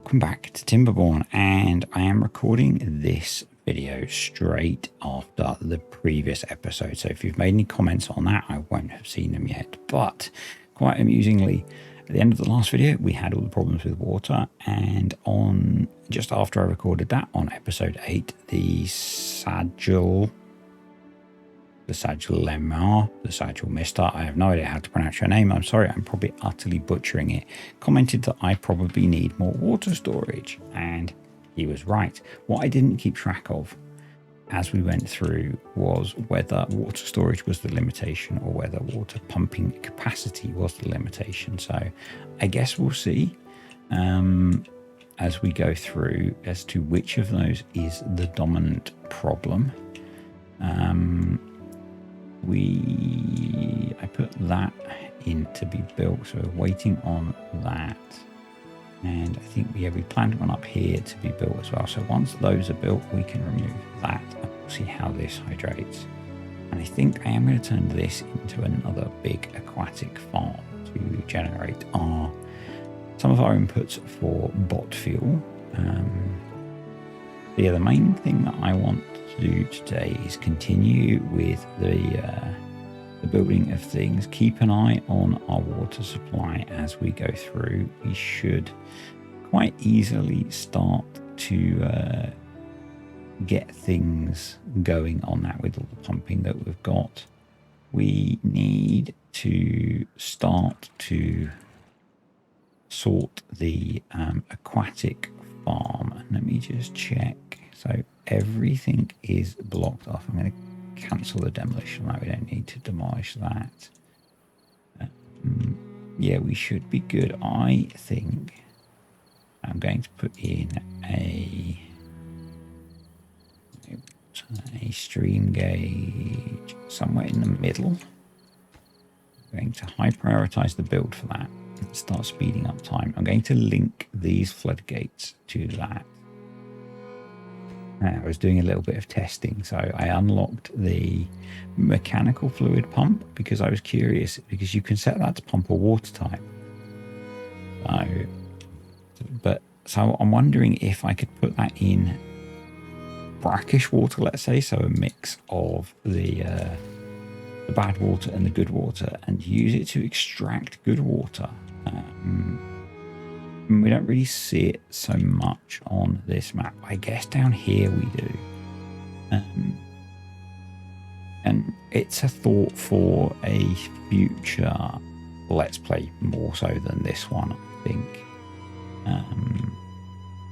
welcome back to TimberBorn, and I am recording this video straight after the previous episode. So if you've made any comments on that, I won't have seen them yet. But quite amusingly, at the end of the last video, we had all the problems with water, and on just after I recorded that on episode 8, the Sagil Mister, I have no idea how to pronounce your name. I'm sorry, I'm probably utterly butchering it. Commented that I probably need more water storage, and he was right. What I didn't keep track of as we went through was whether water storage was the limitation or whether water pumping capacity was the limitation. So I guess we'll see as we go through as to which of those is the dominant problem. I put that in to be built, so we're waiting on that, and I think we planned one up here to be built as well. So once those are built, we can remove that and we'll see how this hydrates. And I think I am going to turn this into another big aquatic farm to generate some of our inputs for bot fuel. Yeah, the main thing that I want to do today is continue with the building of things. Keep an eye on our water supply as we go through. We should quite easily start to get things going on that with all the pumping that we've got. We need to start to sort the aquatic farm. And let me just check. So everything is blocked off. I'm going to cancel the demolition. No, we don't need to demolish that. Yeah, we should be good. I think I'm going to put in a stream gauge somewhere in the middle. I'm going to high prioritize the build for that and start speeding up time. I'm going to link these floodgates to that. I was doing a little bit of testing, so I unlocked the mechanical fluid pump because I was curious, because you can set that to pump a water type. So I'm wondering if I could put that in brackish water, let's say, so a mix of the bad water and the good water, and use it to extract good water. We don't really see it so much on this map. I guess down here we do. And it's a thought for a future Let's Play more so than this one, I think.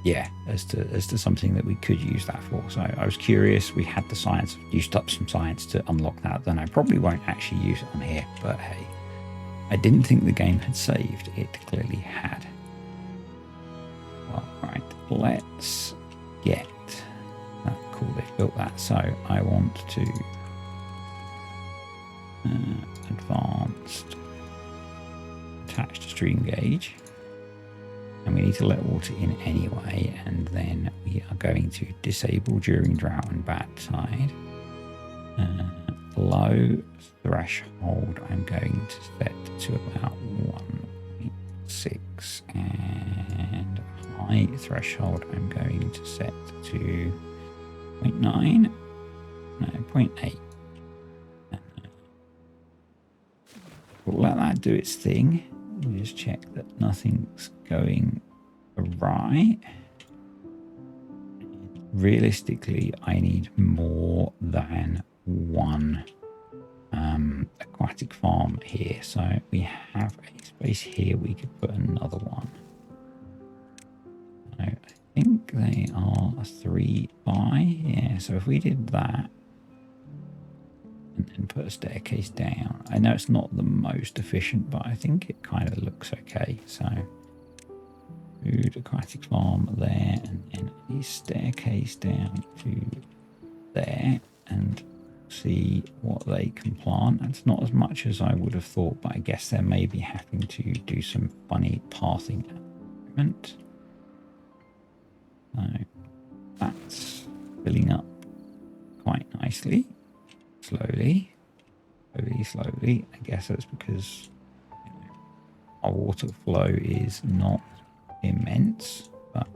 Yeah, as to something that we could use that for. So I was curious. We had the science, used up some science to unlock that. Then I probably won't actually use it on here. But hey, I didn't think the game had saved. It clearly had. Right, let's get cool, they built that. So I want to advanced attached stream gauge, and we need to let water in anyway, and then we are going to disable during drought and bad tide. Low threshold I'm going to set to about 1.6, and high threshold I'm going to set to 0.8. We'll let that do its thing. We'll just check that nothing's going awry. Realistically, I need more than one aquatic farm here. So we have a space here. We could put another one. So I think they are 3 by. Yeah, so if we did that and then put a staircase down, I know it's not the most efficient, but I think it kind of looks okay. So food aquatic farm there, and then a staircase down to there, and see what they can plant. It's not as much as I would have thought, but I guess they're maybe having to do some funny pathing at the moment. So that's filling up quite nicely. Slowly. I guess that's because our water flow is not immense, but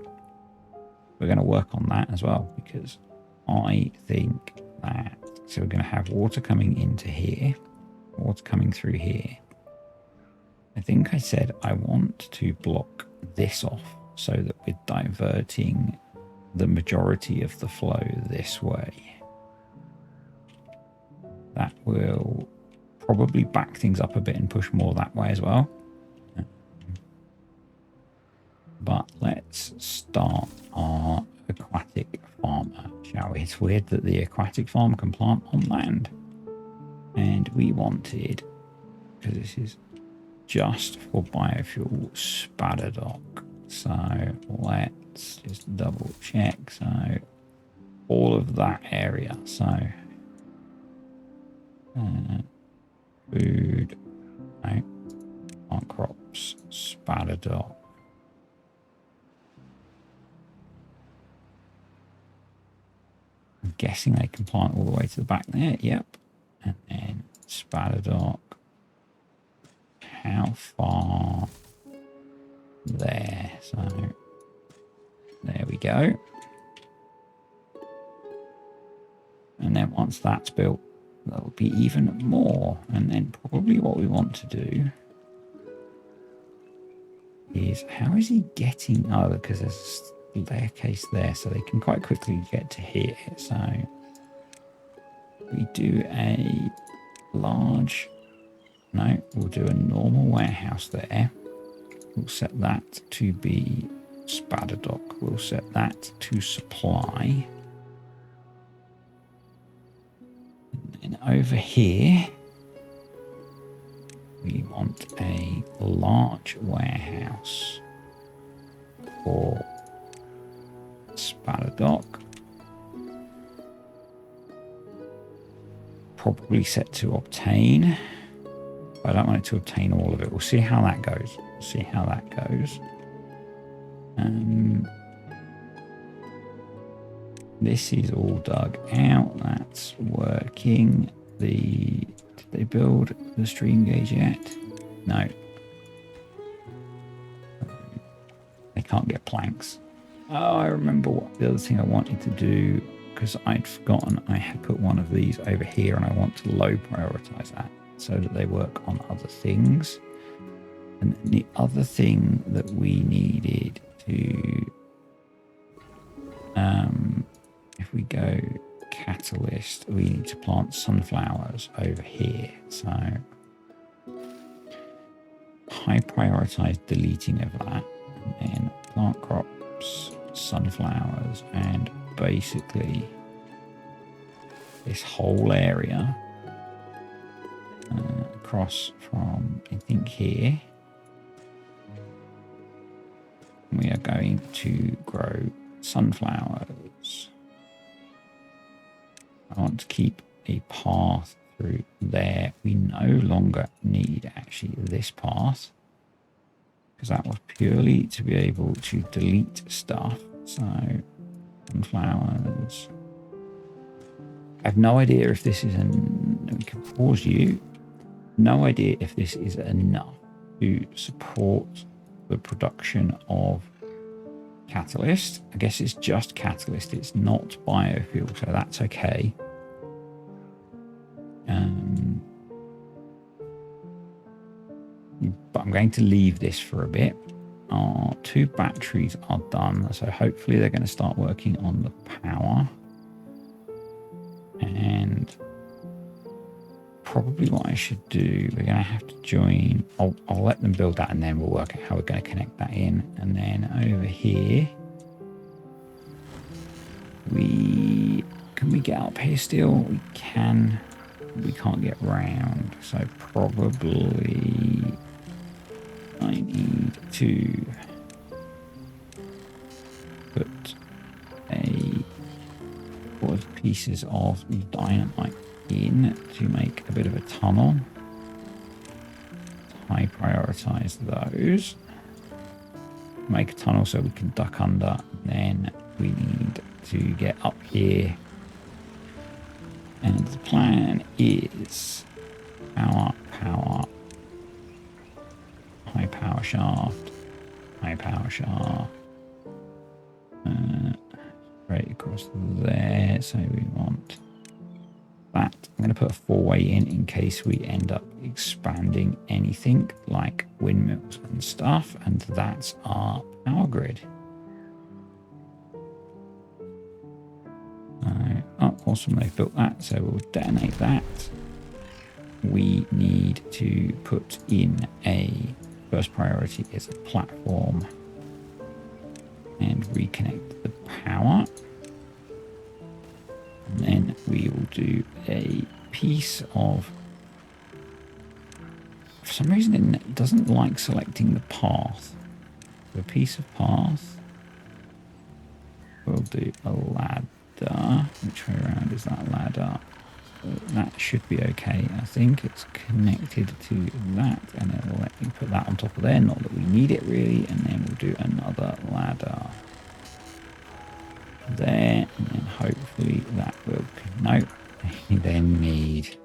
we're going to work on that as well, because I think that, so we're going to have water coming into here, water coming through here. I think I said I want to block this off so that we're diverting the majority of the flow this way. That will probably back things up a bit and push more that way as well. But let's start our aquatic farmer, shall we? It's weird that the aquatic farm can plant on land. And we wanted, because this is just for biofuel, Spadadoc. So let's just double check. So all of that area. So food, no, plant crops, Spadadoc. I'm guessing they can plant all the way to the back there. Yep. And then Spadadoc. How far? There. So there we go. And then once that's built, that'll be even more. And then probably what we want to do is, how is he getting? Oh, because there's a staircase there, so they can quite quickly get to here. So we do a large, no, we'll do a normal warehouse there. We'll set that to be Spadadoc. We'll set that to supply. And then over here, we want a large warehouse for Spadadoc. Probably set to obtain. But I don't want it to obtain all of it. We'll see how that goes. We'll see how that goes. This is all dug out. That's working. Did they build the stream gauge yet? No. They can't get planks. Oh, I remember what the other thing I wanted to do, because I'd forgotten I had put one of these over here, and I want to low prioritize that so that they work on other things. And the other thing that we needed to, if we go catalyst, we need to plant sunflowers over here. So high prioritize deleting of that, and then plant crops, sunflowers, and basically this whole area across from, I think, here. We are going to grow sunflowers. I want to keep a path through there. We no longer need actually this path, because that was purely to be able to delete stuff. So sunflowers. I have no idea if this is we can pause you. No idea if this is enough to support the production of catalyst. I guess it's just catalyst. It's not biofuel, so that's okay. But I'm going to leave this for a bit. Our 2 batteries are done, so hopefully they're going to start working on the power. And probably what I should do, we're going to have to join. I'll let them build that, and then we'll work out how we're going to connect that in. And then over here, can we get up here still? We can. We can't get round, so probably I need to put a couple of pieces of dynamite in to make a bit of a tunnel. High prioritize those. Make a tunnel so we can duck under. Then we need to get up here. And the plan is power, high power shaft, high power shaft. straight across there. So we want that. I'm going to put a 4-way in case we end up expanding anything like windmills and stuff. And that's our power grid. Oh, awesome, they've built that. So we'll detonate that. We need to put in a first priority is a platform and reconnect the power. And then we will do a piece of, for some reason it doesn't like selecting the path. So a piece of path. We'll do a ladder. Which way around is that ladder? So that should be okay. I think it's connected to that, and it will let me put that on top of there. Not that we need it really. And then we'll do another ladder there, and then hopefully that will. No, we then need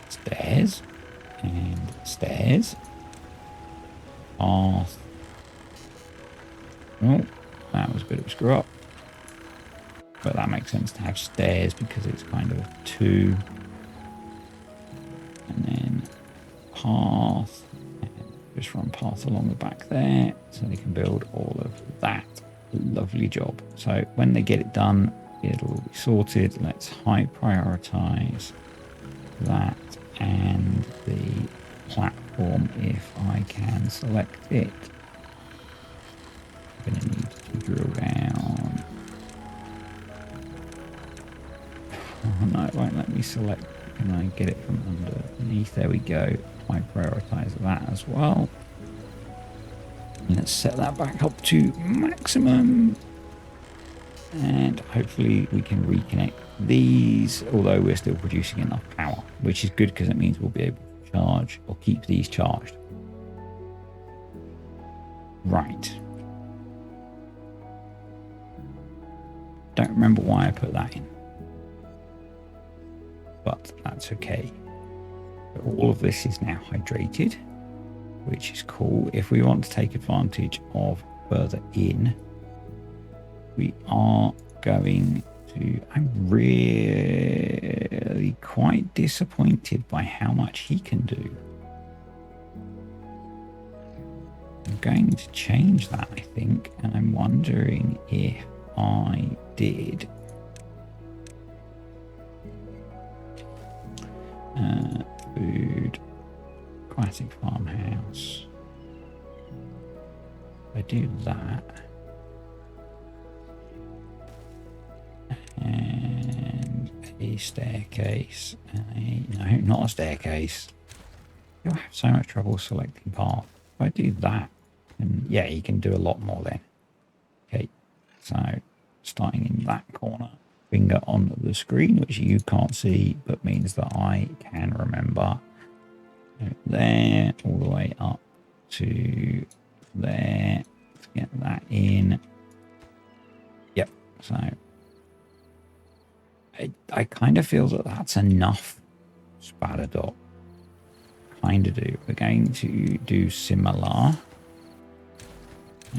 stairs and stairs. Path. Oh, that was a bit of a screw up. But that makes sense to have stairs because it's kind of 2. And then path. And just run path along the back there so they can build all of that. Lovely job. So when they get it done, it'll be sorted. Let's high prioritize that and the platform if I can select it. I'm going to need to drill down. Oh no, it won't let me select. Can I get it from underneath? There we go. I prioritize that as well. Let's set that back up to maximum. And hopefully we can reconnect these, although we're still producing enough power, which is good because it means we'll be able to charge or keep these charged. Right. Don't remember why I put that in, but that's okay. But all of this is now hydrated, which is cool. If we want to take advantage of further in, we are going to... I'm really quite disappointed by how much he can do. I'm going to change that, I think, and I'm wondering if I did food, aquatic farmhouse. I do that, and a staircase, and no, not a staircase. You'll have so much trouble selecting path. If I do that, and yeah, you can do a lot more then. Okay, so starting in that corner, finger on the screen, which you can't see, but means that I can remember. There, all the way up to there. Let's get that in. Yep, so I kind of feel that that's enough spatter dot. Kind of do. We're going to do similar.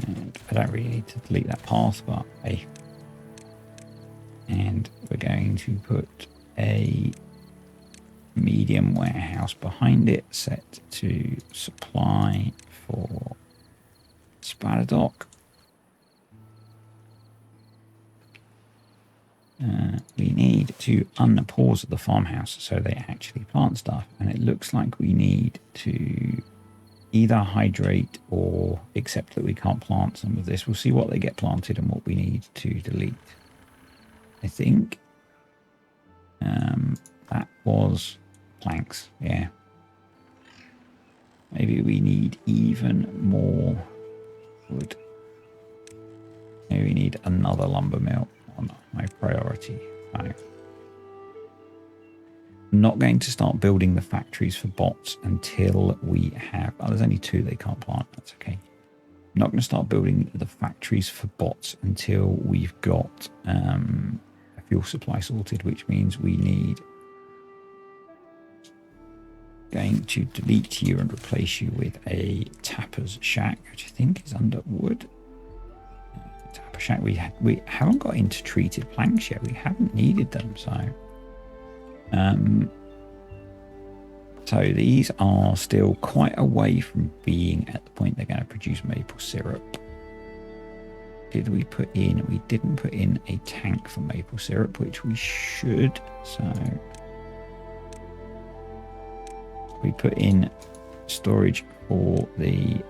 And I don't really need to delete that path, but hey. And we're going to put a medium warehouse behind it, set to supply for Spadadoc. We need to unpause the farmhouse so they actually plant stuff, and it looks like we need to either hydrate or accept that we can't plant some of this. We'll see what they get planted and what we need to delete. I think that was planks, yeah. Maybe we need even more wood. Maybe we need another lumber mill on my priority. So I'm not going to start building the factories for bots until we have... Oh, there's only 2 they can't plant. That's okay. I'm not going to start building the factories for bots until we've got a fuel supply sorted, which means we need... Going to delete you and replace you with a tapper's shack, which I think is under wood. gosh, we haven't got into treated planks yet. We haven't needed them, so these are still quite away from being at the point they're going to produce maple syrup. Did we put in? We didn't put in a tank for maple syrup, which we should. So we put in storage for the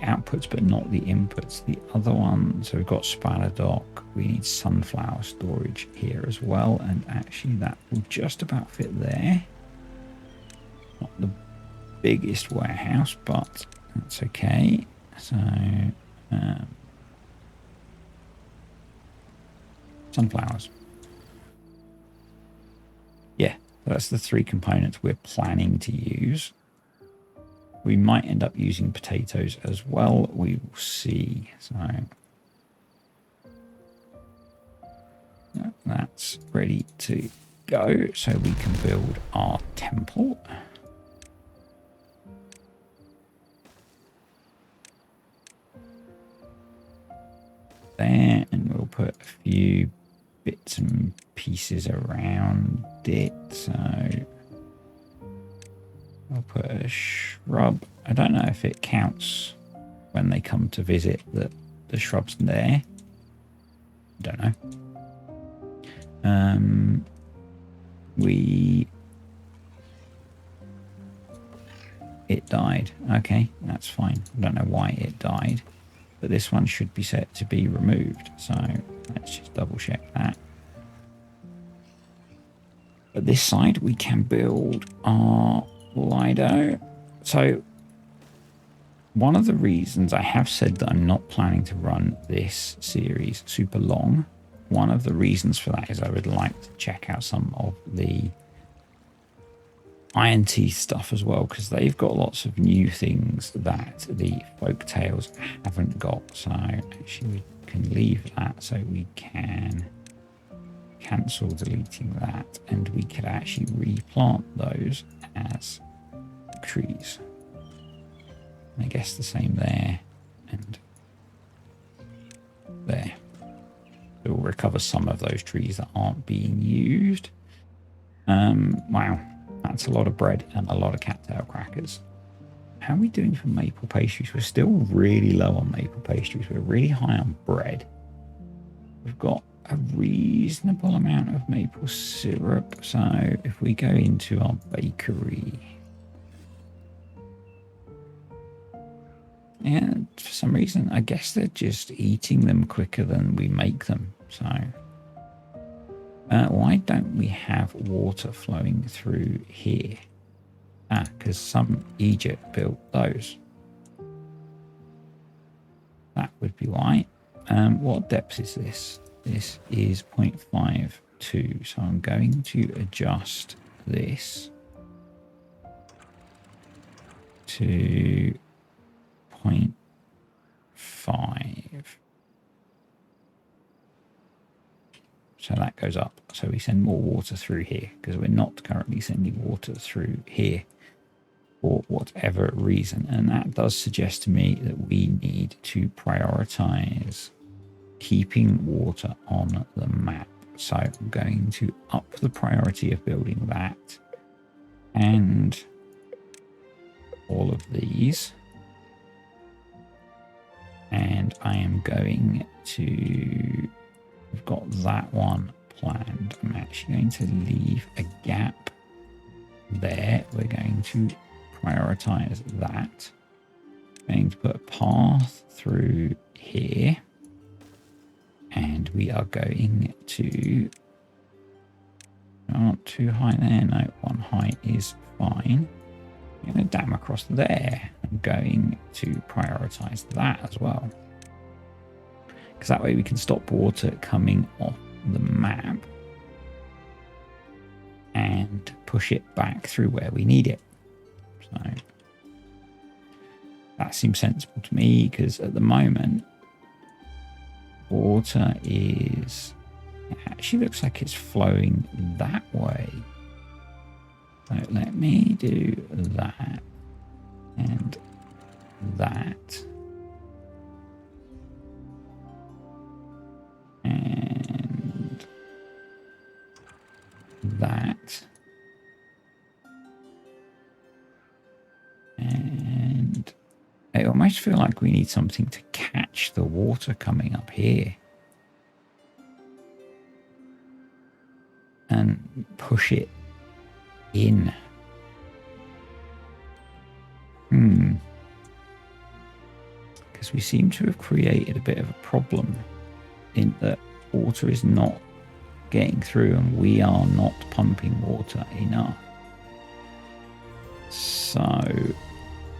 outputs, but not the inputs. The other one, so we've got Spaladoc. We need sunflower storage here as well, and actually that will just about fit there. Not the biggest warehouse, but that's okay. So sunflowers. Yeah, that's the 3 components we're planning to use. We might end up using potatoes as well. We will see. So that's ready to go. So we can build our temple. There, and we'll put a few bits and pieces around it. So I'll put a shrub. I don't know if it counts when they come to visit that the shrub's there. Don't know. It died. Okay, that's fine. I don't know why it died, but this one should be set to be removed. So let's just double check that. But this side we can build our Lido. So one of the reasons I have said that I'm not planning to run this series super long, one of the reasons for that is I would like to check out some of the INT stuff as well, because they've got lots of new things that the folk tales haven't got. So actually we can leave that, so we can cancel deleting that, and we could actually replant those as trees. I guess the same there and there. It will recover some of those trees that aren't being used. Wow, that's a lot of bread and a lot of cattail crackers. How are we doing for maple pastries? We're still really low on maple pastries. We're really high on bread. We've got a reasonable amount of maple syrup. So if we go into our bakery, and for some reason, I guess they're just eating them quicker than we make them. So why don't we have water flowing through here? Because some Egypt built those. That would be why. What depth is this? This is 0.52. So I'm going to adjust this to 0.5. So that goes up. So we send more water through here because we're not currently sending water through here for whatever reason. And that does suggest to me that we need to prioritize keeping water on the map. So I'm going to up the priority of building that and all of these. And I am going to, we've got that one planned. I'm actually going to leave a gap there. We're going to prioritize that. I'm going to put a path through here. And we are going to, not too high there. No, one height is fine. I'm going to dam across there. I'm going to prioritize that as well, because that way we can stop water coming off the map and push it back through where we need it. So that seems sensible to me, because at the moment water is, it actually looks like it's flowing that way. So let me do that and that. that. And I almost feel like we need something to catch the water coming up here. And push it in. Because we seem to have created a bit of a problem in that water is not getting through and we are not pumping water enough. So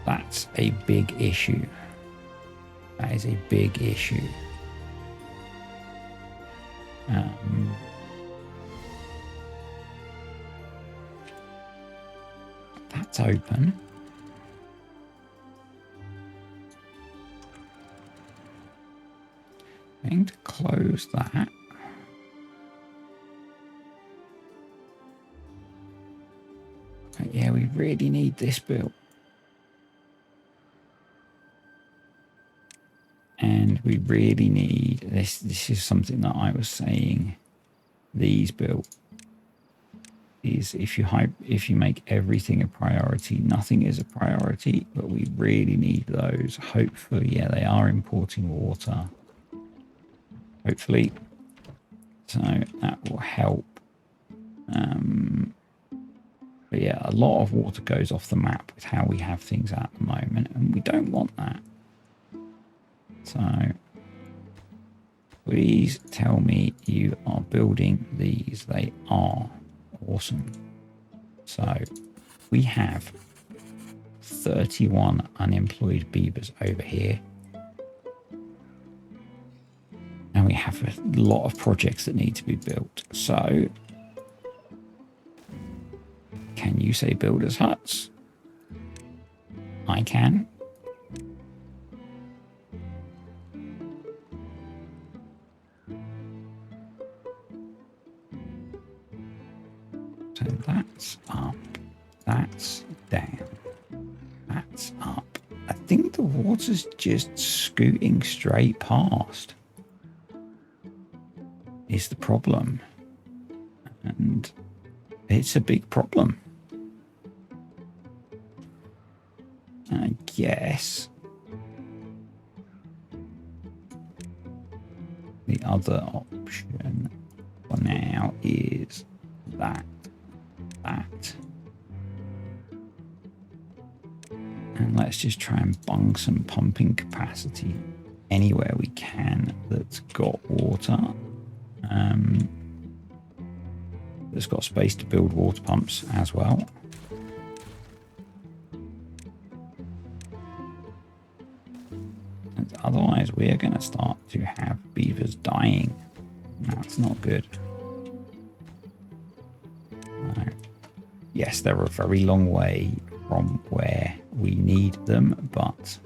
that's a big issue. That is a big issue. That's open. I'm going to close that. But yeah, we really need this built. And we really need this. This is something that I was saying. These built is if you make everything a priority, nothing is a priority. But we really need those. Hopefully, yeah, they are importing water. Hopefully, so that will help. But yeah, a lot of water goes off the map with how we have things at the moment, and we don't want that. So please tell me you are building these. They are awesome. So we have 31 unemployed beavers over here. And we have a lot of projects that need to be built. So can you say builders huts? I can. So that's up. That's down. That's up. I think the water's just scooting straight past. Is the problem. And it's a big problem. I guess the other option for now is that. And let's just try and bung some pumping capacity anywhere we can that's got water. That's got space to build water pumps as well. And otherwise, we are going to start to have beavers dying. That's not good. Yes, they're a very long way from where we need them, but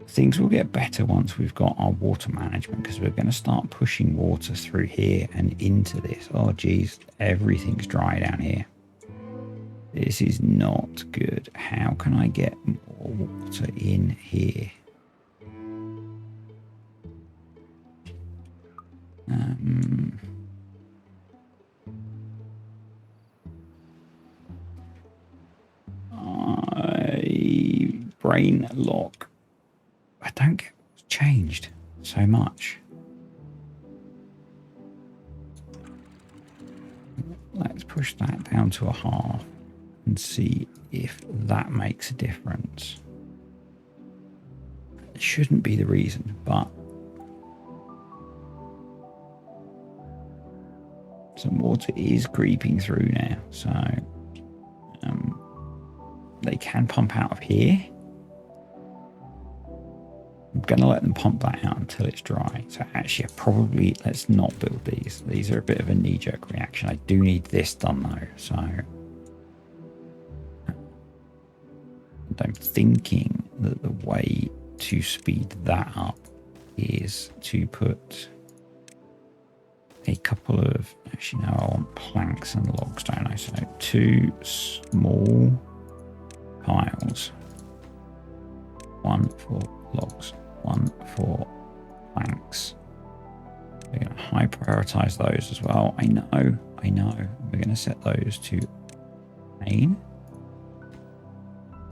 things will get better once we've got our water management, because we're going to start pushing water through here and into this. Oh, geez, everything's dry down here. This is not good. How can I get more water in here? Brain lock. I don't get what's changed so much. Let's push that down to a half and see if that makes a difference. It shouldn't be the reason, but some water is creeping through now, so they can pump out of here. I'm going to let them pump that out until it's dry. So actually, probably let's not build these. These are a bit of a knee-jerk reaction. I do need this done though, so I'm thinking that the way to speed that up is to put a couple of, actually no, I want planks and logs, don't I? So 2 small piles, 1 for logs, 1 for planks, We're going to high prioritize those as well. I know. We're going to set those to main.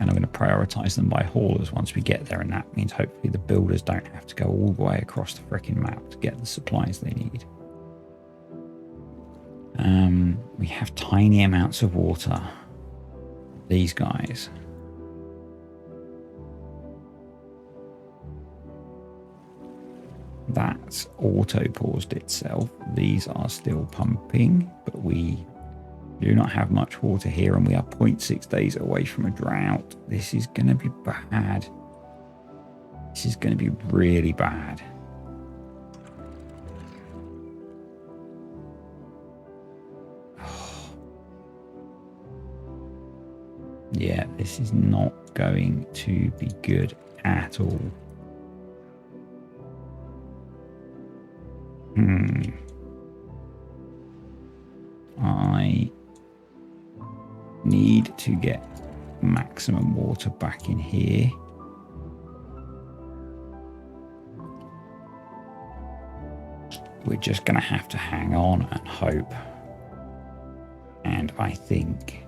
And I'm going to prioritize them by haulers once we get there. And that means hopefully the builders don't have to go all the way across the freaking map to get the supplies they need. We have tiny amounts of water. These guys. That's auto-paused itself. These are still pumping, but we do not have much water here, and we are 0.6 days away from a drought. This is going to be bad. This is going to be really bad. Yeah, this is not going to be good at all. I need to get maximum water back in here. We're just going to have to hang on and hope. And I think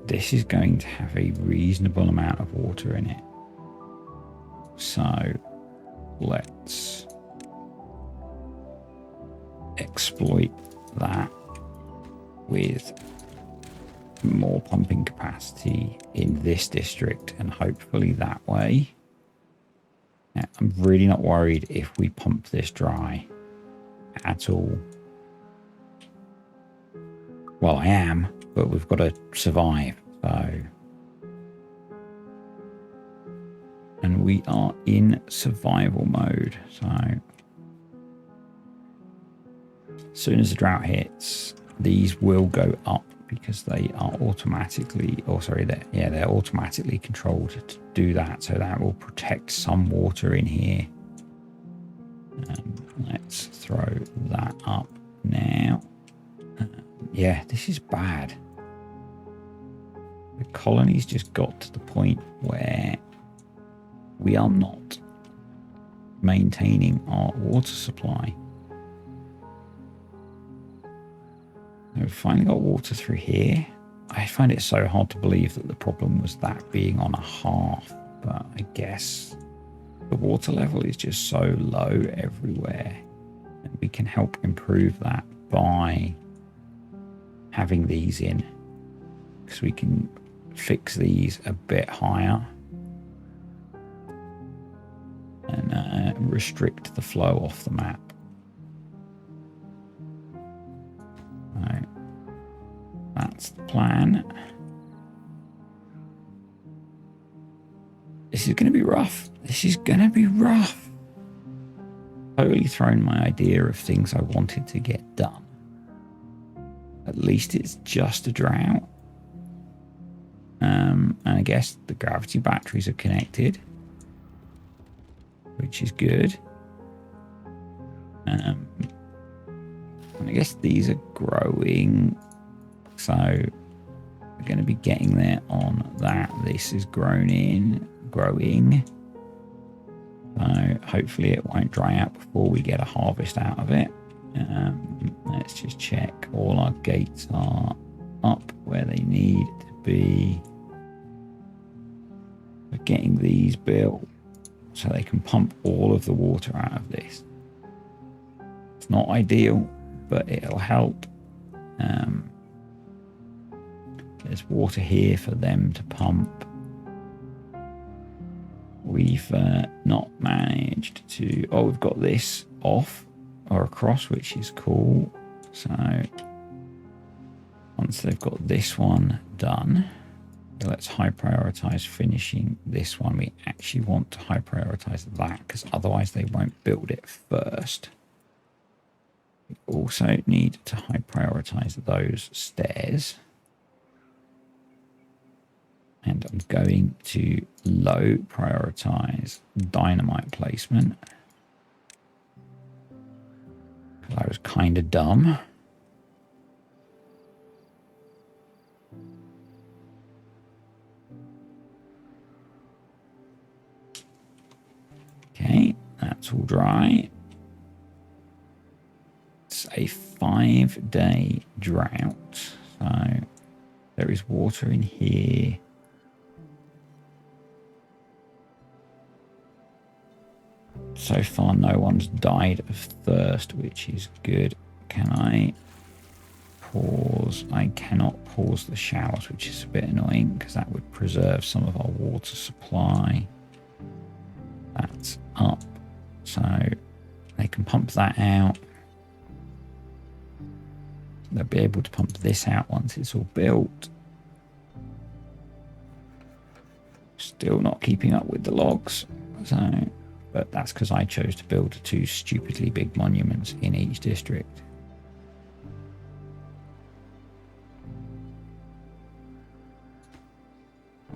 this is going to have a reasonable amount of water in it. So let's exploit that with more pumping capacity in this district, and hopefully that way. Now, I'm really not worried if we pump this dry at all. Well, I am, but we've got to survive. So, and we are in survival mode. So as soon as the drought hits, these will go up because they are automatically, they're automatically controlled to do that. So that will protect some water in here. Let's throw that up now. Yeah, this is bad. The colony's just got to the point where we are not maintaining our water supply. We've finally got water through here. I find it so hard to believe that the problem was that being on a half, but I guess the water level is just so low everywhere, and we can help improve that by having these in, because we can fix these a bit higher and restrict the flow off the map. Right. That's the plan. This is going to be rough. This is going to be rough. Totally thrown my idea of things I wanted to get done. At least it's just a drought. And I guess the gravity batteries are connected, which is good. And I guess these are growing, so we're going to be getting there on that. This is growing. So hopefully it won't dry out before we get a harvest out of it. Let's just check all our gates are up where they need to be. We're getting these built so they can pump all of the water out of this. It's not ideal, but it'll help. There's water here for them to pump. We've not managed to... Oh, we've got this off or across, which is cool. So once they've got this one done, let's high prioritize finishing this one. We actually want to high prioritize that because otherwise they won't build it first. We also need to high prioritize those stairs. And I'm going to low prioritize dynamite placement. I was kind of dumb. Okay, that's all dry. dry. It's a 5-day drought. So there is water in here. So far, no one's died of thirst, which is good. Can I pause? I cannot pause the showers, which is a bit annoying because that would preserve some of our water supply. That's up. So they can pump that out. They'll be able to pump this out once it's all built. Still not keeping up with the logs. So, but that's because I chose to build 2 stupidly big monuments in each district.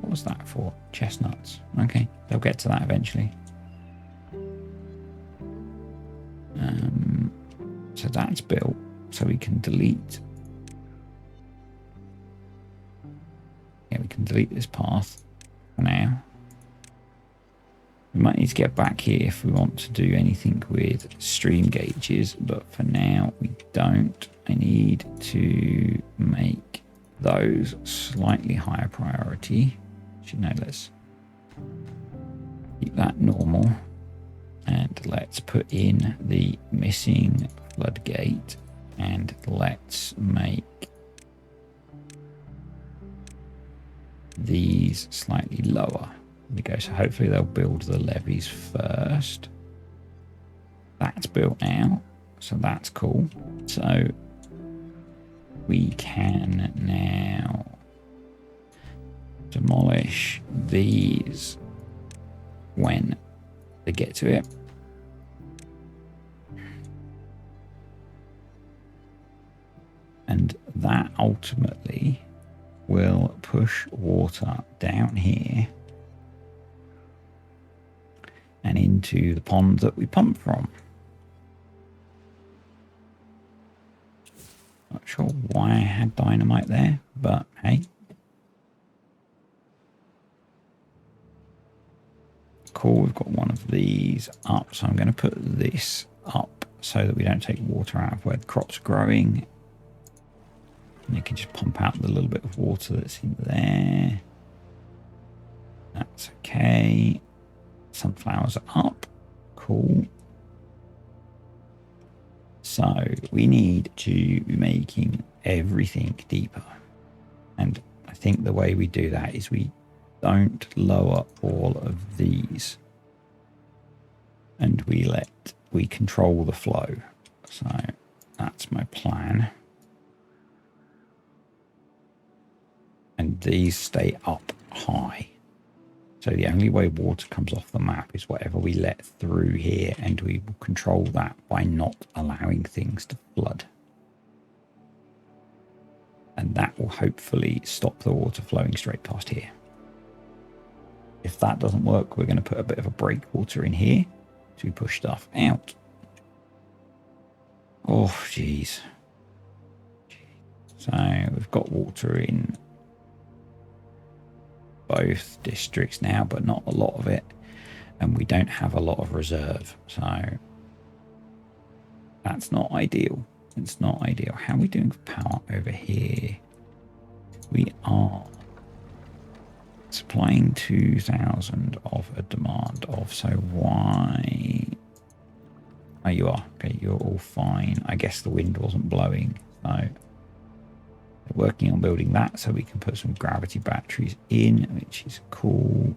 What was that for? Chestnuts. Okay, they'll get to that eventually. So that's built. So we can delete. Yeah, we can delete this path for now. We might need to get back here if we want to do anything with stream gauges, but for now we don't. I need to make those slightly higher priority. Actually, no, let's keep that normal. And let's put in the missing floodgate. And let's make these slightly lower. There we go. So hopefully they'll build the levees first. That's built now. So that's cool. So we can now demolish these when they get to it. And that ultimately will push water down here and into the pond that we pump from. Not sure why I had dynamite there, but hey. Cool, we've got one of these up, so I'm going to put this up so that we don't take water out of where the crops are growing. And you can just pump out the little bit of water that's in there. That's okay. Sunflowers are up. Cool. So we need to be making everything deeper. And I think the way we do that is we don't lower all of these. And we control the flow. So that's my plan. And these stay up high. So the only way water comes off the map is whatever we let through here, and we will control that by not allowing things to flood. And that will hopefully stop the water flowing straight past here. If that doesn't work, we're going to put a bit of a breakwater in here to push stuff out. Oh, jeez. So we've got water in both districts now, but not a lot of it, and we don't have a lot of reserve, so that's not ideal. It's not ideal. How are we doing for power over here? We are supplying 2,000 of a demand of, so why? Oh, you are. Okay, you're all fine. I guess the wind wasn't blowing, so we're working on building that so we can put some gravity batteries in, which is cool.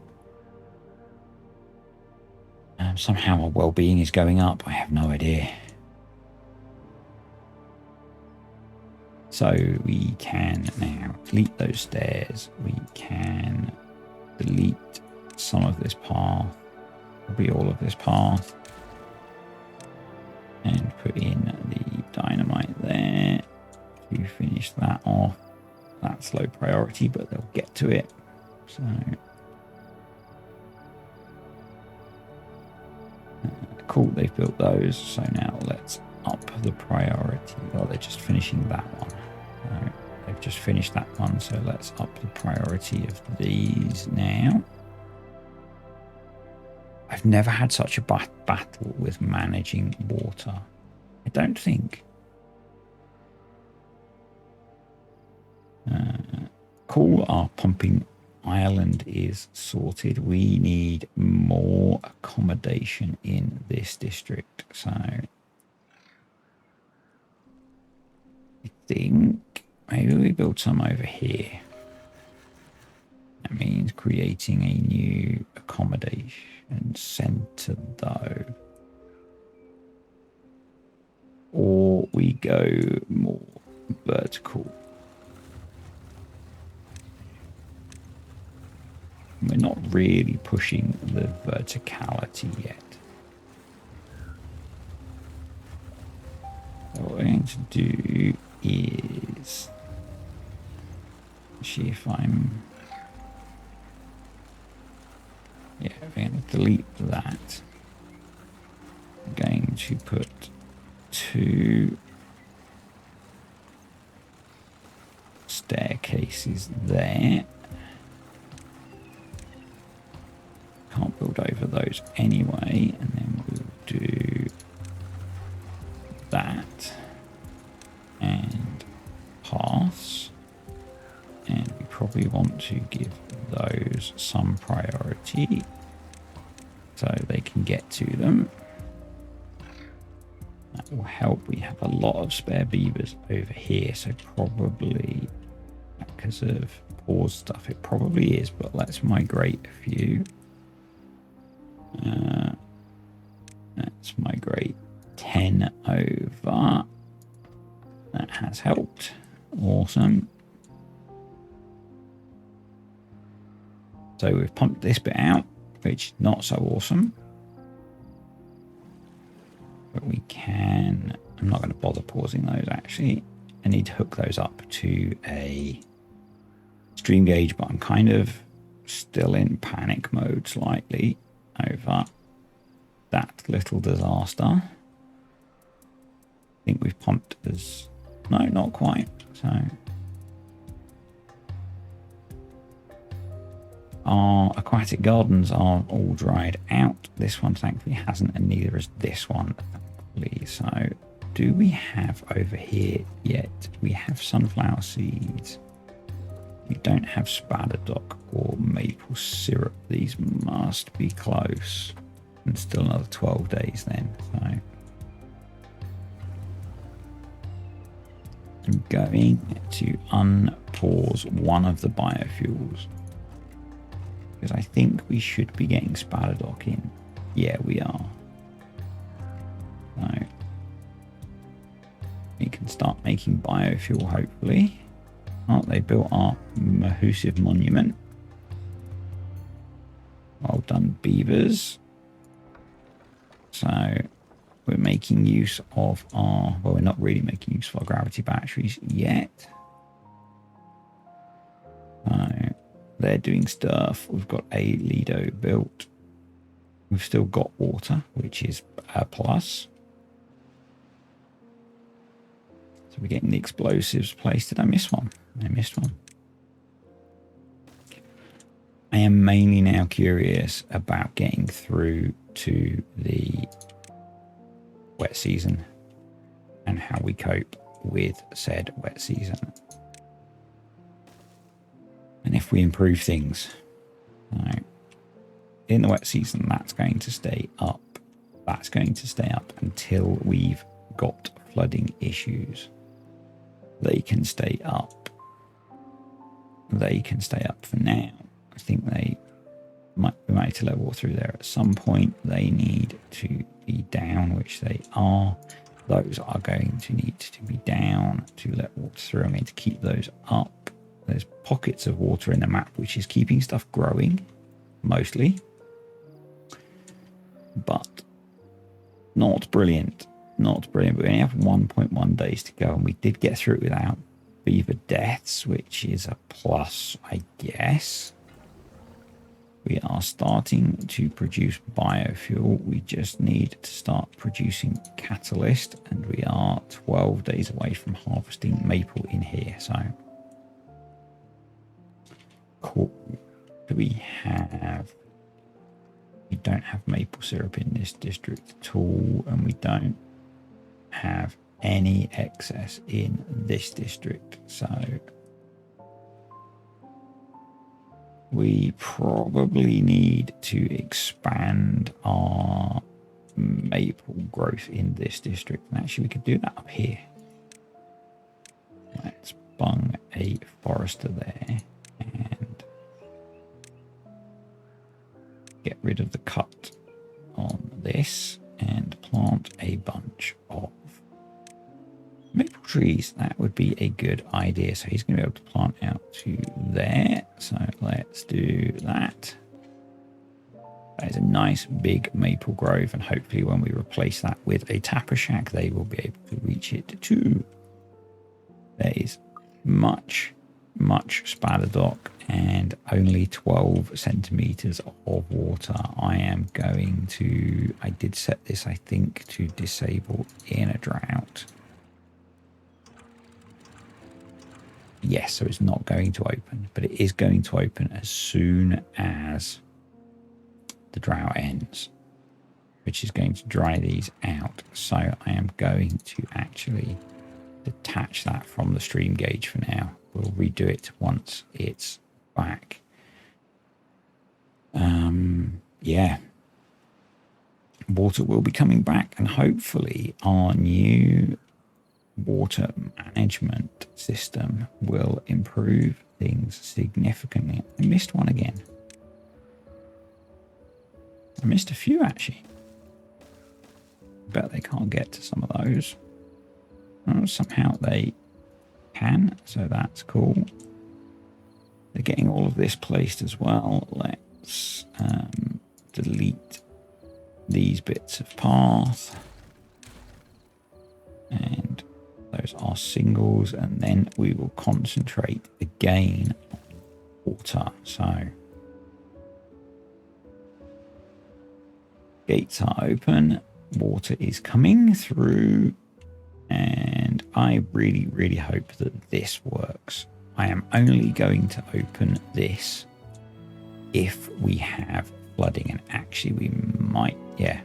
Somehow our well-being is going up. I have no idea. So we can now delete those stairs. We can delete some of this path, probably all of this path, and put in the dynamite there to finish that off. That's low priority, but they'll get to it. So cool, they've built those. So now let's up the priority. Oh, they're just finishing that one. So they've just finished that one, so let's up the priority of these now. I've never had such a battle with managing water. I don't think. Cool, our pumping island is sorted. We need more accommodation in this district. So I think maybe we build some over here. That means creating a new accommodation centre though. Or we go more vertical. We're not really pushing the verticality yet. So what we're going to do is see if I'm... Yeah, we're going to delete that. I'm going to put 2 staircases there. Can't build over those anyway, and then we'll do that and paths, and we probably want to give those some priority so they can get to them. That will help. We have a lot of spare beavers over here, so probably because of pause stuff it probably is, but let's migrate a few. Let's migrate 10 over. That has helped. Awesome. So we've pumped this bit out, which is not so awesome. But we can... I'm not going to bother pausing those actually. I need to hook those up to a stream gauge, but I'm kind of still in panic mode slightly over that little disaster. I think we've pumped as... No, not quite. So our aquatic gardens are all dried out. This one thankfully hasn't, and neither is this one thankfully. So do we have over here yet? We have sunflower seeds. We don't have spadadoc or maple syrup. These must be close. And still another 12 days then. So I'm going to unpause one of the biofuels, because I think we should be getting spadadoc in. Yeah, we are. So we can start making biofuel, hopefully. Oh, they built our Mahusive monument. Well done, beavers. So we're making use of our... Well, we're not really making use of our gravity batteries yet. So they're doing stuff. We've got a Lido built. We've still got water, which is a plus. So we're getting the explosives placed. Did I miss one? I missed one. I am mainly now curious about getting through to the wet season and how we cope with said wet season. And if we improve things. Right. In the wet season, that's going to stay up. That's going to stay up until we've got flooding issues. They can stay up. They can stay up for now. I think we might need to let water through there at some point. They need to be down, which they are. Those are going to need to be down to let water through. I'm going to keep those up. There's pockets of water in the map, which is keeping stuff growing, mostly. But not brilliant. Not brilliant. But we only have 1.1 days to go, and we did get through it without beaver deaths, which is a plus, I guess. We are starting to produce biofuel. We just need to start producing catalyst, and we are 12 days away from harvesting maple in here. So cool. Do we have We don't have maple syrup in this district at all, and we don't have any excess in this district. So we probably need to expand our maple growth in this district. And actually, we could do that up here. Let's bung a forester there and get rid of the cut on this and plant a bunch of maple trees. That would be a good idea. So he's going to be able to plant out to there. So let's do that. That is a nice big maple grove, and hopefully when we replace that with a tapper shack, they will be able to reach it too. There is much spaladoc and only 12 centimeters of water. I am going to, I did set this, I think, to disable in a drought. Yes, so it's not going to open, but it is going to open as soon as the drought ends, which is going to dry these out. So I am going to actually detach that from the stream gauge for now. We'll redo it once it's back. Yeah, water will be coming back, and hopefully our new water management system will improve things significantly. I missed one again. I missed a few actually. Bet they can't get to some of those. Oh, somehow they can, so that's cool. They're getting all of this placed as well. Let's delete these bits of path. And those are singles, and then we will concentrate again on water. So gates are open, water is coming through, and I really hope that this works. I am only going to open this if we have flooding, and actually we might, yeah.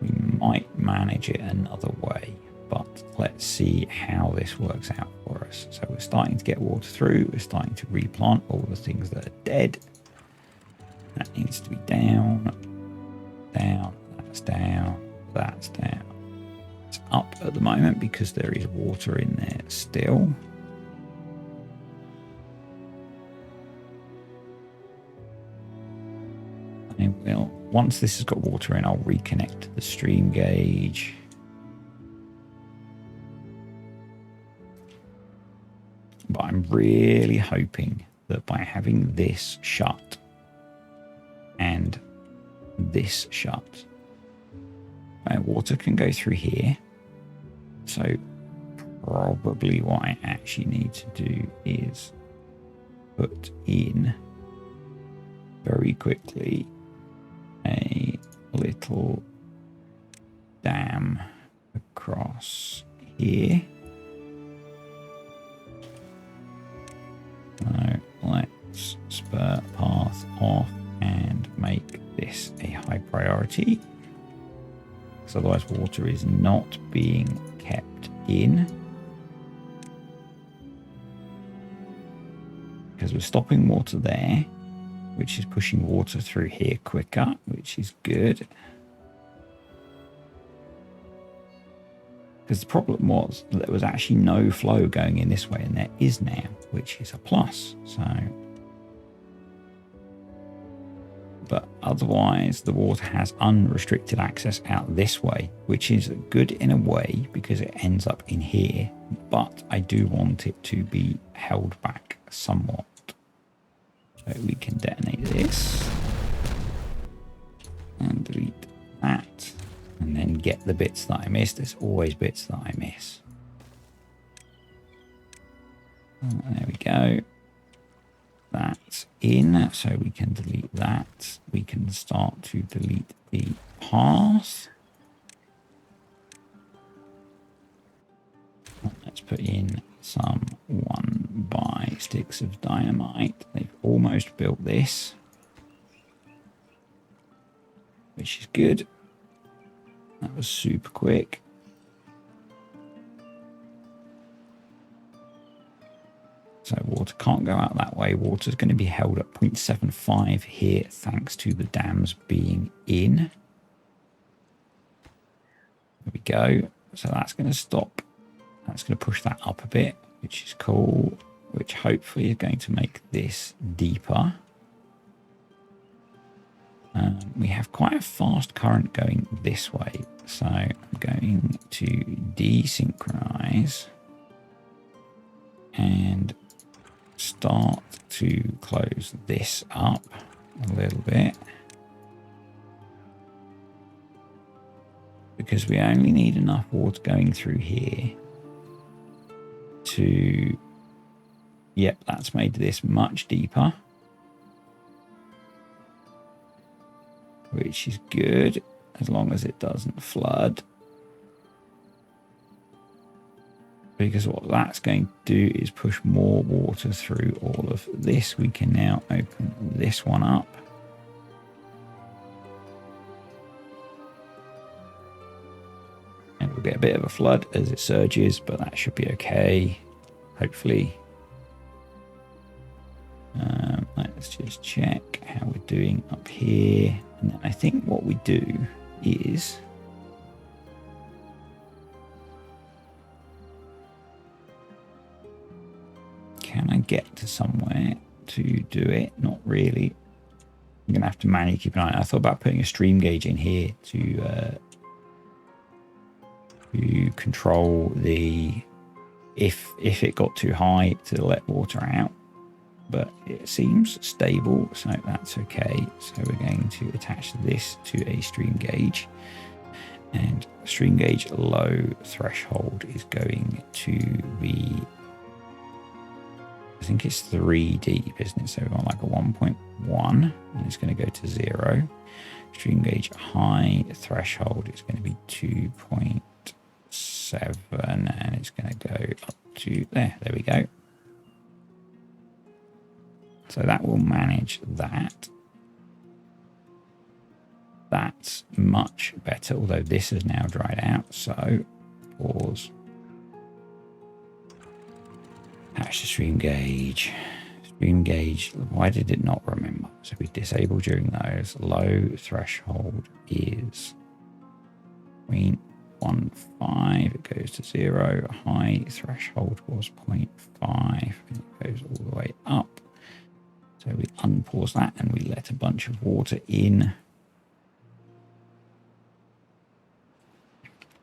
We might manage it another way, but let's see how this works out for us. So we're starting to get water through. We're starting to replant all the things that are dead. That needs to be down, that's down, that's down. It's up at the moment because there is water in there still. I will, once this has got water in, I'll reconnect the stream gauge. But I'm really hoping that by having this shut and this shut, water can go through here. So probably what I actually need to do is put in very quickly a little dam across here. So let's spur path off and make this a high priority, because otherwise water is not being kept in. Because we're stopping water there, which is pushing water through here quicker, which is good. Because the problem was that there was actually no flow going in this way, and there is now, which is a plus. So, but otherwise the water has unrestricted access out this way, which is good in a way because it ends up in here, but I do want it to be held back somewhat. So we can detonate this and delete that, and then get the bits that I missed. There's always bits that I miss. There we go. That's in, so we can delete that. We can start to delete the path. Let's put in some 1x sticks of dynamite. They've almost built this, which is good. That was super quick. So water can't go out that way. Water's going to be held at 0.75 here thanks to the dams being in. There we go. So that's going to stop. That's going to push that up a bit, which is cool, which hopefully is going to make this deeper. We have quite a fast current going this way. So I'm going to desynchronize and start to close this up a little bit, because we only need enough water going through here to, yep, that's made this much deeper, which is good as long as it doesn't flood. Because what that's going to do is push more water through all of this. We can now open this one up. And we'll get a bit of a flood as it surges, but that should be okay, hopefully. Let's just check how we're doing up here. And then I think what we do is... Can I get to somewhere to do it? Not really. I'm going to have to manually keep an eye. I thought about putting a stream gauge in here to control the... If it got too high, to let water out. But it seems stable, so that's okay. So we're going to attach this to a stream gauge. And stream gauge low threshold is going to be... I think it's 3 deep, isn't it? So we're on like a 1.1 and it's going to go to 0. Stream gauge high threshold is going to be 2.7 and it's going to go up to there. There we go. So that will manage that. That's much better, although this has now dried out. So pause. Attach the stream gauge. Stream gauge, why did it not remember? So we disable during those. Low threshold is 0.15. It goes to 0. High threshold was 0.5. And it goes all the way up. So we unpause that and we let a bunch of water in.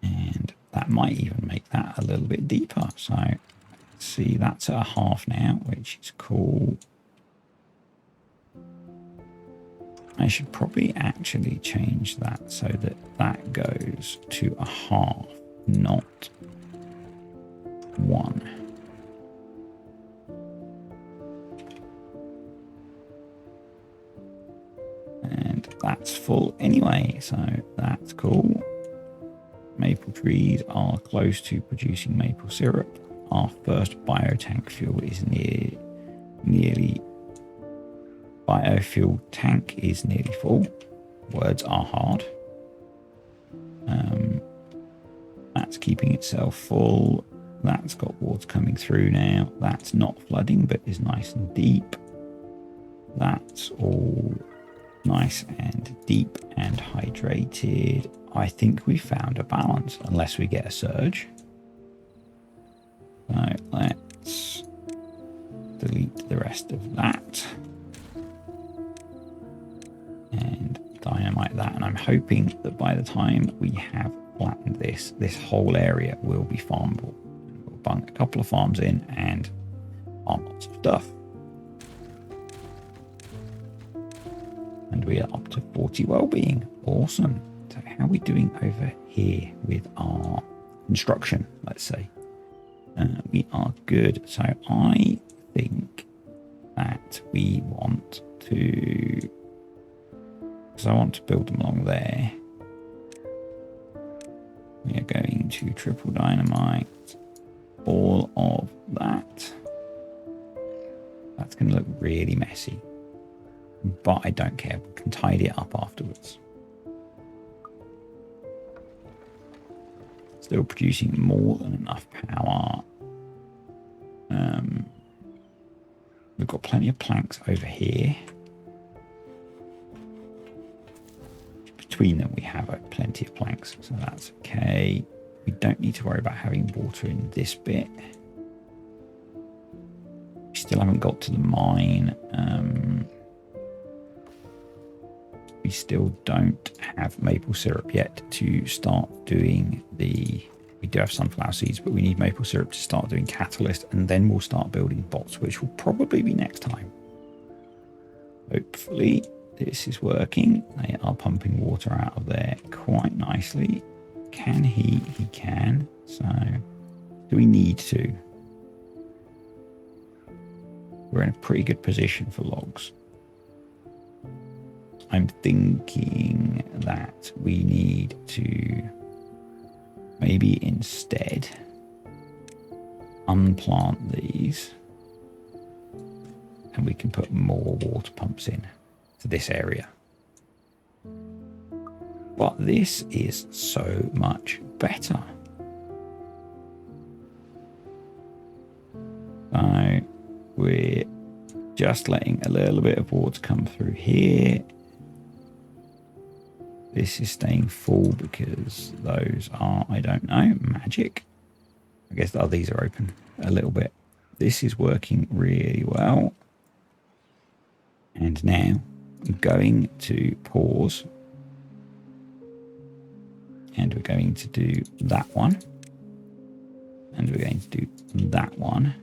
And that might even make that a little bit deeper. So see, that's at a half now, which is cool. I should probably actually change that so that that goes to a half, not 1. And that's full anyway, so that's cool. Maple trees are close to producing maple syrup. Our first biotank fuel is nearly biofuel tank is nearly full. Words are hard. That's keeping itself full. That's got water coming through now. That's not flooding, but is nice and deep. That's all nice and deep and hydrated. I think we found a balance, unless we get a surge. So let's delete the rest of that and dynamite that. And I'm hoping that by the time we have flattened this, this whole area will be farmable. We'll bunk a couple of farms in and farm lots of stuff. And we are up to 40 well-being. Awesome. So how are we doing over here with our construction, let's say? We are good. So I think that we want to, because I want to build them along there, we are going to triple dynamite all of that. It's going to look really messy. But I don't care. We can tidy it up afterwards. Still producing more than enough power. We've got plenty of planks over here. Between them, we have plenty of planks, so that's okay. We don't need to worry about having water in this bit. We still haven't got to the mine. We still don't have maple syrup yet to start doing the... We do have sunflower seeds, but we need maple syrup to start doing catalyst, and then we'll start building bots, which will probably be next time. Hopefully this is working. They are pumping water out of there quite nicely. Can he? He can. So do we need to? We're in a pretty good position for logs. I'm thinking that we need to maybe instead unplant these, and we can put more water pumps in to this area. But this is so much better. So we're just letting a little bit of water come through here. This is staying full because those are, I don't know, magic. I guess these are open a little bit. This is working really well. And now I'm going to pause. And we're going to do that one. And we're going to do that one.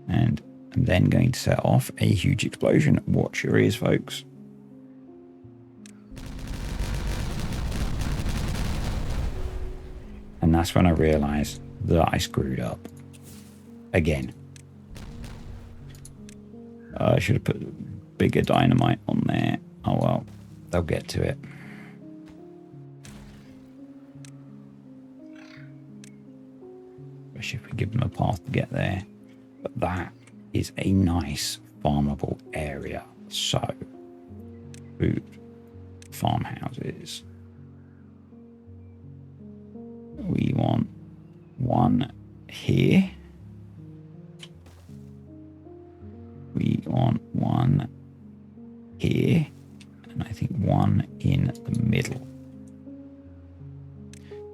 And I'm then going to set off a huge explosion. Watch your ears, folks. And that's when I realized that I screwed up again. I should have put bigger dynamite on there. Oh well, they'll get to it. Especially if we give them a path to get there. But that is a nice farmable area. So, food, farmhouses. We want one here. We want one here. And I think one in the middle.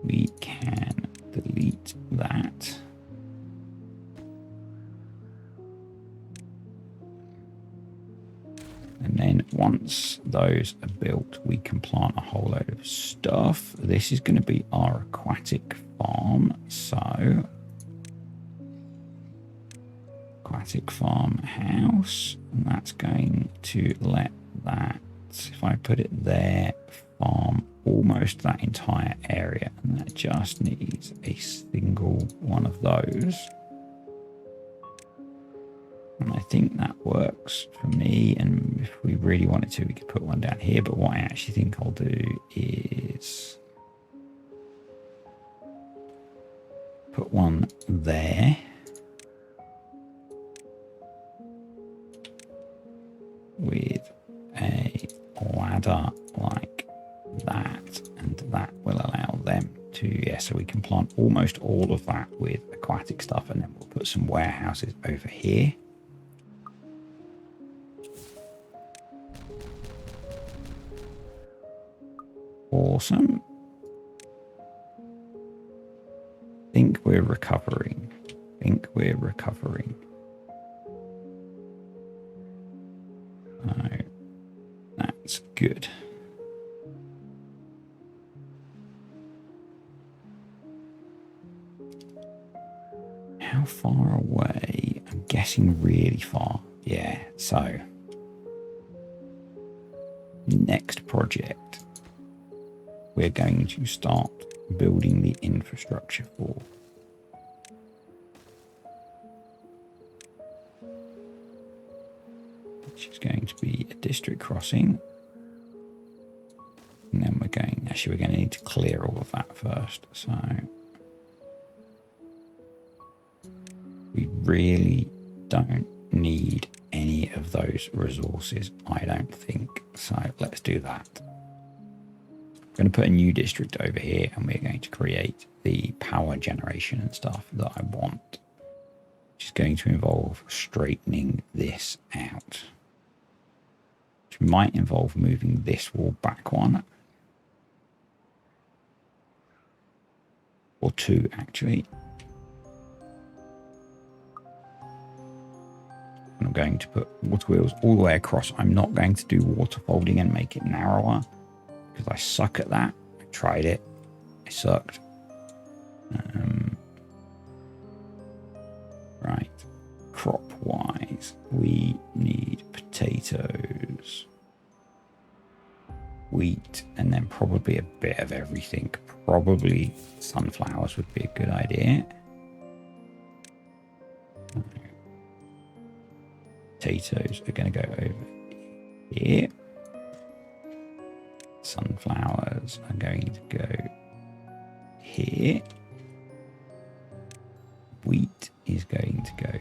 We can delete that. And then once those are built, we can plant a whole load of stuff. This is going to be our aquatic farm. So, aquatic farmhouse. And that's going to let that, if I put it there, farm almost that entire area. And that just needs a single one of those. And I think that works for me. And if we really wanted to, we could put one down here. But what I actually think I'll do is put one there. With a ladder like that. And that will allow them to, yeah, so we can plant almost all of that with aquatic stuff. And then we'll put some warehouses over here. Awesome. Think we're recovering. Oh, that's good. How far away? I'm guessing really far. Yeah, so next project we're going to start building the infrastructure for. Which is going to be a district crossing. And then we're going to need to clear all of that first. So we really don't need any of those resources, I don't think. So let's do that. I'm going to put a new district over here, and we're going to create the power generation and stuff that I want, which is going to involve straightening this out, which might involve moving this wall back one, or two actually. I'm going to put water wheels all the way across. I'm not going to do water folding and make it narrower because I suck at that. I tried it. I sucked. Right. Crop wise, we need potatoes, wheat, and then probably a bit of everything. Probably sunflowers would be a good idea. Potatoes are going to go over here. Sunflowers are going to go here. Wheat is going to go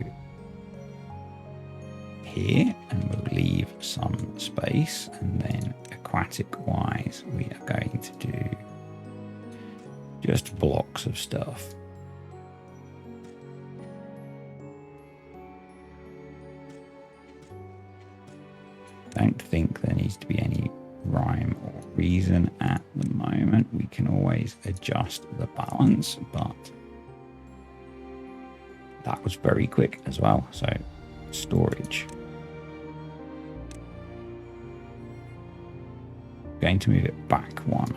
here, and we'll leave some space. And then aquatic wise, we are going to do just blocks of stuff. Don't think there needs to be any rhyme or reason at the moment. We can always adjust the balance, but that was very quick as well. So storage. Going to move it back one,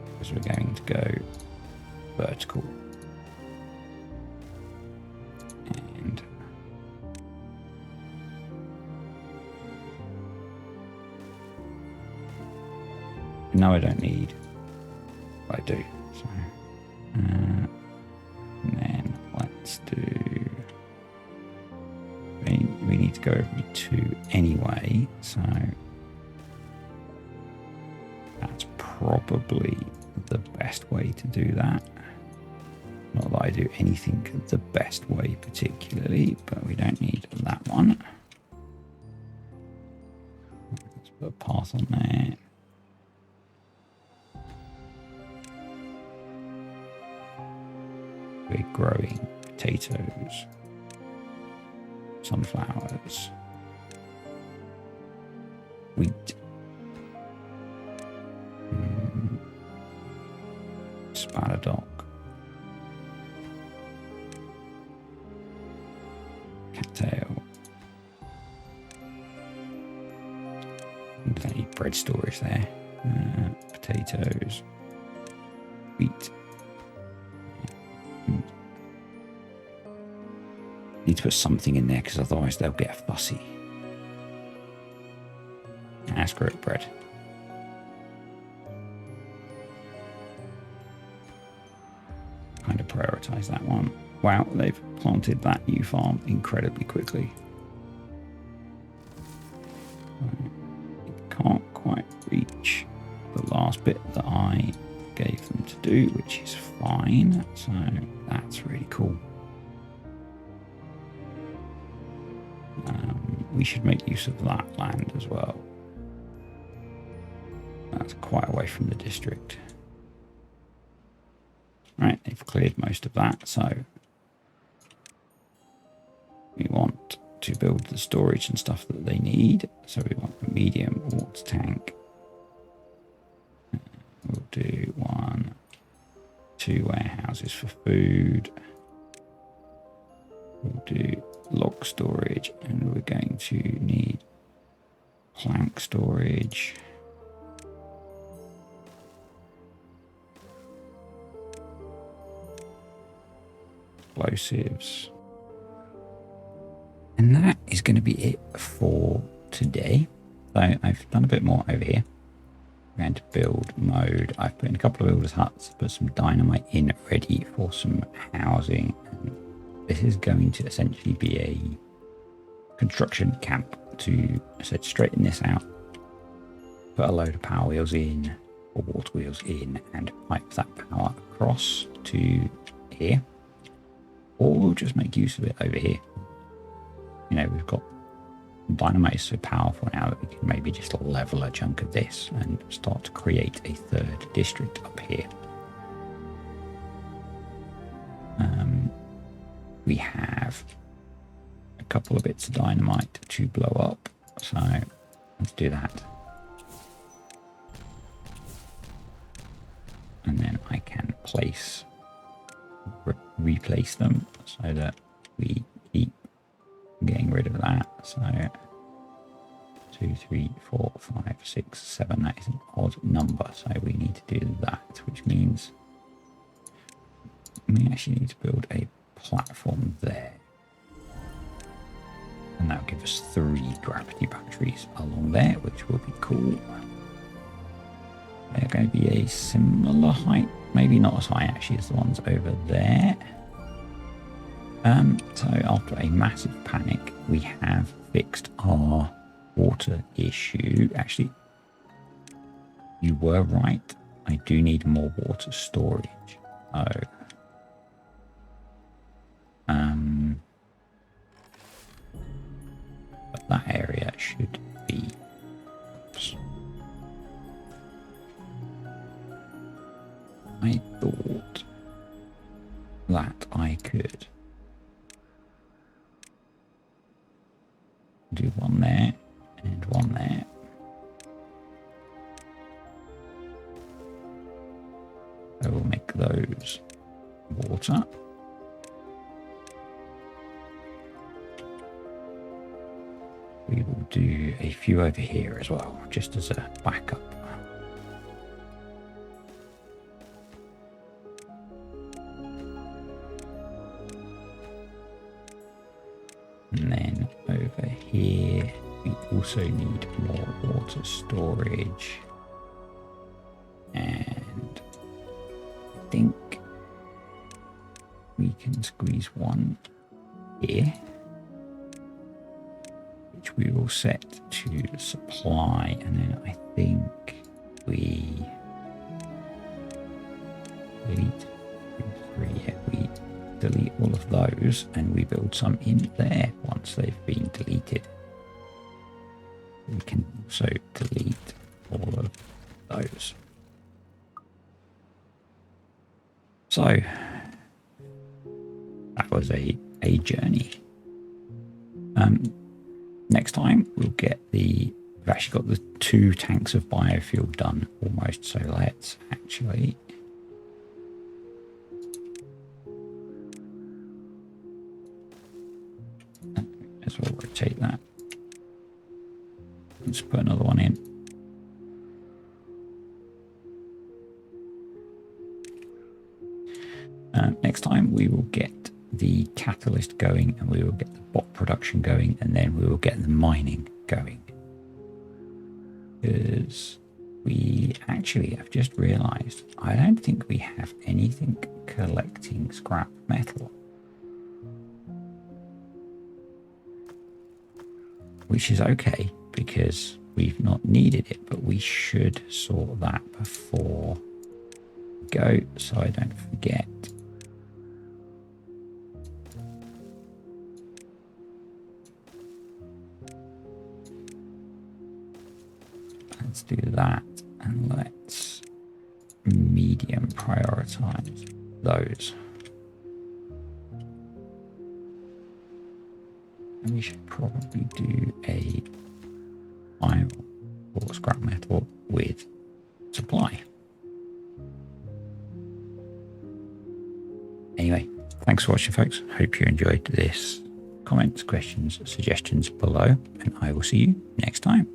because we're going to go vertical. And no, I don't need. I do. So, and then let's do. We need to go every two anyway, so that's probably the best way to do that. Not that I do anything the best way particularly, but we don't need that one. Let's put a path on there. We're growing potatoes, sunflowers, wheat, spadadoc, cattail, and any bread storage there, potatoes, wheat. Need to put something in there because otherwise they'll get fussy. Ah, screw it, bread. Kind of prioritize that one. Wow, they've planted that new farm incredibly quickly. Can't quite reach the last bit that I gave them to do, which is fine. So that's really cool. We should make use of that land as well. That's quite away from the district. Right, they've cleared most of that, so we want to build the storage and stuff that they need. So we want a medium water tank. We'll do 1, 2 warehouses for food. We'll do log storage, and we're going to need plank storage. Explosives. And that is going to be it for today. So I've done a bit more over here. I'm going to build mode. I've put in a couple of builders' huts, put some dynamite in ready for some housing. This is going to essentially be a construction camp to, I said, straighten this out, put a load of power wheels in, or water wheels in, and pipe that power across to here. or we'll just make use of it over here. You know, we've got dynamite is so powerful now that we can maybe just level a chunk of this and start to create a third district up here. We have a couple of bits of dynamite to blow up, so let's do that. And then I can replace them so that we keep getting rid of that. So 2, 3, 4, 5, 6, 7. That is an odd number, so we need to do that, which means we actually need to build a platform there, and that'll give us 3 gravity batteries along there, which will be cool. They're going to be a similar height, maybe not as high actually as the ones over there. So after a massive panic, we have fixed our water issue. Actually, you were right. I do need more water storage. Oh. But that area should be... Oops. I thought that I could do one there and one there. I will make those water. We will do a few over here as well, just as a backup. And then over here, we also need more water storage. And I think we can squeeze one here, which we will set to supply. And then I think we delete 3, yeah, we delete all of those and we build some in there once they've been deleted. We can also delete all of those. So that was a journey. Next time we'll get we've actually got the 2 tanks of biofuel done almost, so let's actually as well rotate that. Let's put another one in. Next time we will get the catalyst going, and we will get the bot production going, and then we will get the mining going. Because we actually have just realized I don't think we have anything collecting scrap metal, which is okay because we've not needed it, but we should sort that before we go so I don't forget. Let's do that, and let's medium prioritize those. And we should probably do a iron or scrap metal with supply. Anyway, thanks for watching, folks. Hope you enjoyed this. Comments, questions, suggestions below, and I will see you next time.